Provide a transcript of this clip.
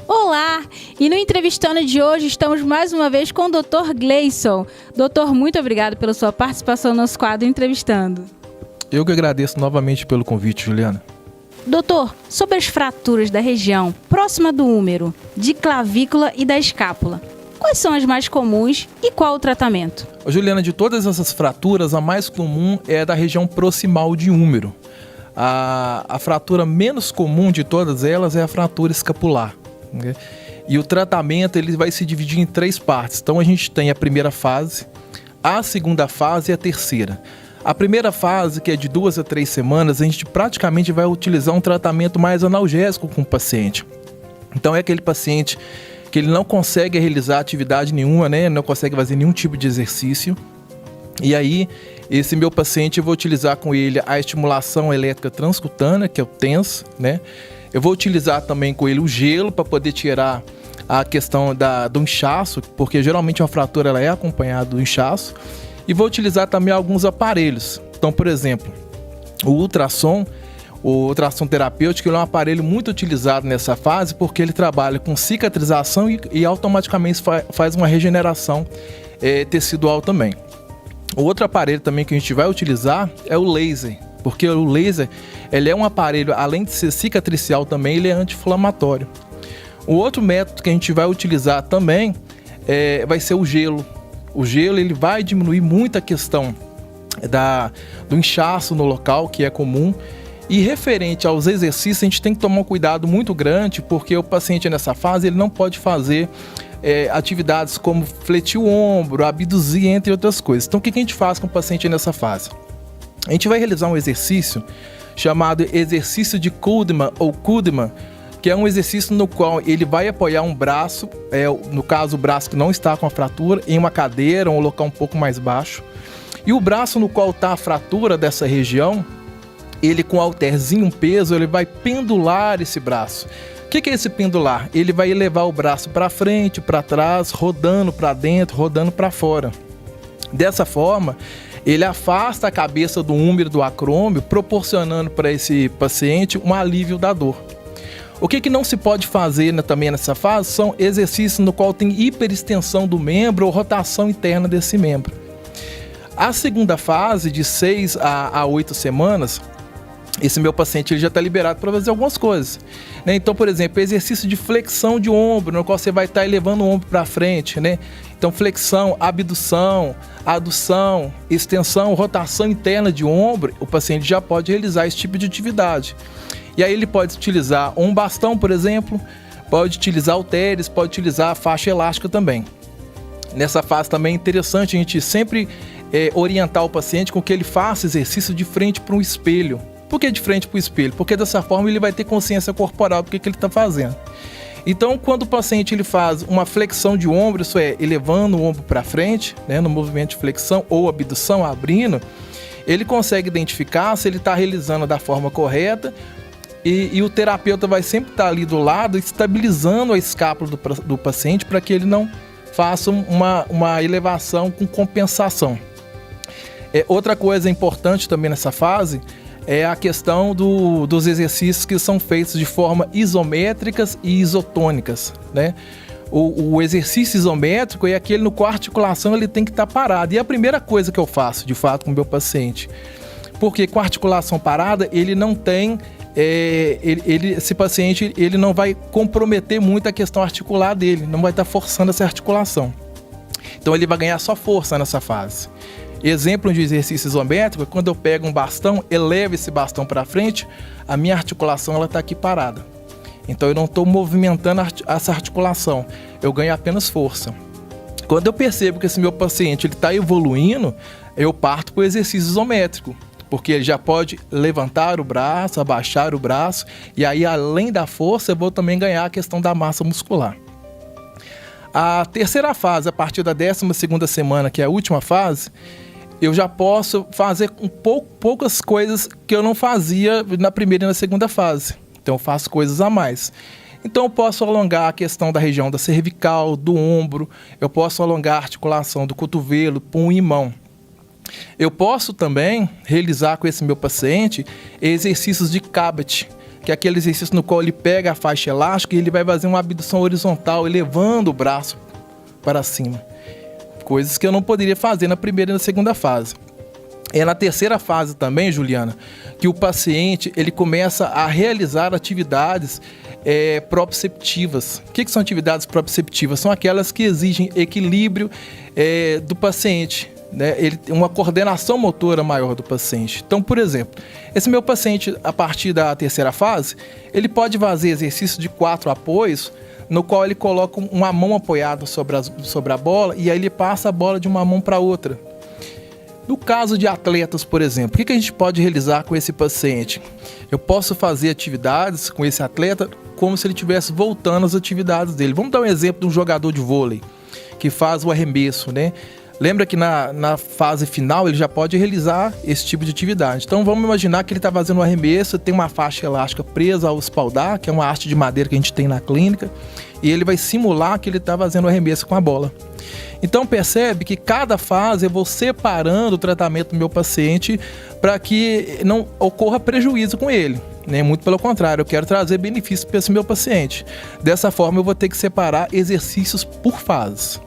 Olá! E no Entrevistando de hoje estamos mais uma vez com o Dr. Gleison. Doutor, muito obrigado pela sua participação no nosso quadro Entrevistando. Eu que agradeço novamente pelo convite, Juliana. Doutor, sobre as fraturas da região próxima do úmero, de clavícula e da escápula, quais são as mais comuns e qual o tratamento? Juliana, de todas essas fraturas, a mais comum é da região proximal de úmero. A fratura menos comum de todas elas é a fratura escapular. Né? E o tratamento ele vai se dividir em 3 partes. Então a gente tem a primeira fase, a segunda fase e a terceira. A primeira fase, que é de 2 a 3 semanas, a gente praticamente vai utilizar um tratamento mais analgésico com o paciente. Então é aquele paciente que ele não consegue realizar atividade nenhuma, né? Não consegue fazer nenhum tipo de exercício. E aí, esse meu paciente, eu vou utilizar com ele a estimulação elétrica transcutânea, que é o TENS, né? Eu vou utilizar também com ele o gelo para poder tirar a questão do inchaço, porque geralmente uma fratura ela é acompanhada do inchaço. E vou utilizar também alguns aparelhos. Então, por exemplo, o ultrassom terapêutico ele é um aparelho muito utilizado nessa fase porque ele trabalha com cicatrização e automaticamente faz uma regeneração tecidual também. O outro aparelho também que a gente vai utilizar é o laser, porque o laser ele é um aparelho, além de ser cicatricial também, ele é anti-inflamatório. O outro método que a gente vai utilizar também vai ser o gelo. O gelo ele vai diminuir muito a questão do inchaço no local, que é comum. E referente aos exercícios, a gente tem que tomar um cuidado muito grande, porque o paciente nessa fase ele não pode fazer atividades como fletir o ombro, abduzir, entre outras coisas. Então o que a gente faz com o paciente nessa fase? A gente vai realizar um exercício chamado exercício de Kooldeman ou Kooldeman, que é um exercício no qual ele vai apoiar um braço, no caso o braço que não está com a fratura, em uma cadeira ou um local um pouco mais baixo. E o braço no qual está a fratura dessa região, ele com um halterzinho, um peso, ele vai pendular esse braço. O que é esse pendular? Ele vai elevar o braço para frente, para trás, rodando para dentro, rodando para fora. Dessa forma, ele afasta a cabeça do úmero do acrômio, proporcionando para esse paciente um alívio da dor. O que não se pode fazer também nessa fase são exercícios no qual tem hiperextensão do membro ou rotação interna desse membro. A segunda fase, de 6 a 8 semanas, esse meu paciente ele já está liberado para fazer algumas coisas. Né? Então, por exemplo, exercício de flexão de ombro, no qual você vai estar elevando o ombro para frente. Né? Então, flexão, abdução, adução, extensão, rotação interna de ombro, o paciente já pode realizar esse tipo de atividade. E aí ele pode utilizar um bastão, por exemplo, pode utilizar halteres, pode utilizar a faixa elástica também. Nessa fase também é interessante a gente sempre orientar o paciente com que ele faça exercício de frente para um espelho. Por que de frente para o espelho? Porque dessa forma ele vai ter consciência corporal do que ele está fazendo. Então, quando o paciente ele faz uma flexão de ombro, isso é, elevando o ombro para frente, né, no movimento de flexão ou abdução, abrindo, ele consegue identificar se ele está realizando da forma correta. E o terapeuta vai sempre estar ali do lado, estabilizando a escápula do paciente para que ele não faça uma elevação com compensação. Outra coisa importante também nessa fase é a questão dos exercícios que são feitos de forma isométricas e isotônicas. Né? O exercício isométrico é aquele no qual a articulação ele tem que estar parada. E a primeira coisa que eu faço, de fato, com o meu paciente, porque com a articulação parada, ele não tem... esse paciente ele não vai comprometer muito a questão articular dele, não vai estar forçando essa articulação. Então ele vai ganhar só força nessa fase. Exemplo de exercício isométrico, quando eu pego um bastão, elevo esse bastão para frente, a minha articulação está aqui parada. Então eu não estou movimentando essa articulação, eu ganho apenas força. Quando eu percebo que esse meu paciente está evoluindo, eu parto para o exercício isométrico. Porque ele já pode levantar o braço, abaixar o braço, e aí além da força eu vou também ganhar a questão da massa muscular. A terceira fase, a partir da 12ª semana, que é a última fase, eu já posso fazer poucas coisas que eu não fazia na primeira e na segunda fase. Então eu faço coisas a mais. Então eu posso alongar a questão da região da cervical, do ombro, eu posso alongar a articulação do cotovelo, punho e mão. Eu posso também realizar com esse meu paciente exercícios de Cabot, que é aquele exercício no qual ele pega a faixa elástica e ele vai fazer uma abdução horizontal, elevando o braço para cima. Coisas que eu não poderia fazer na primeira e na segunda fase. É na terceira fase também, Juliana, que o paciente ele começa a realizar atividades proprioceptivas. O que são atividades proprioceptivas? São aquelas que exigem equilíbrio do paciente, né? Uma coordenação motora maior do paciente. Então, por exemplo, esse meu paciente, a partir da terceira fase, ele pode fazer exercício de 4 apoios, no qual ele coloca uma mão apoiada sobre a bola e aí ele passa a bola de uma mão para outra. No caso de atletas, por exemplo, o que a gente pode realizar com esse paciente? Eu posso fazer atividades com esse atleta como se ele estivesse voltando às atividades dele. Vamos dar um exemplo de um jogador de vôlei que faz o arremesso, né? Lembra que na fase final ele já pode realizar esse tipo de atividade. Então vamos imaginar que ele está fazendo um arremesso, tem uma faixa elástica presa ao espaldar, que é uma haste de madeira que a gente tem na clínica, e ele vai simular que ele está fazendo o arremesso com a bola. Então percebe que cada fase eu vou separando o tratamento do meu paciente para que não ocorra prejuízo com ele. Né? Muito pelo contrário, eu quero trazer benefícios para esse meu paciente. Dessa forma eu vou ter que separar exercícios por fases.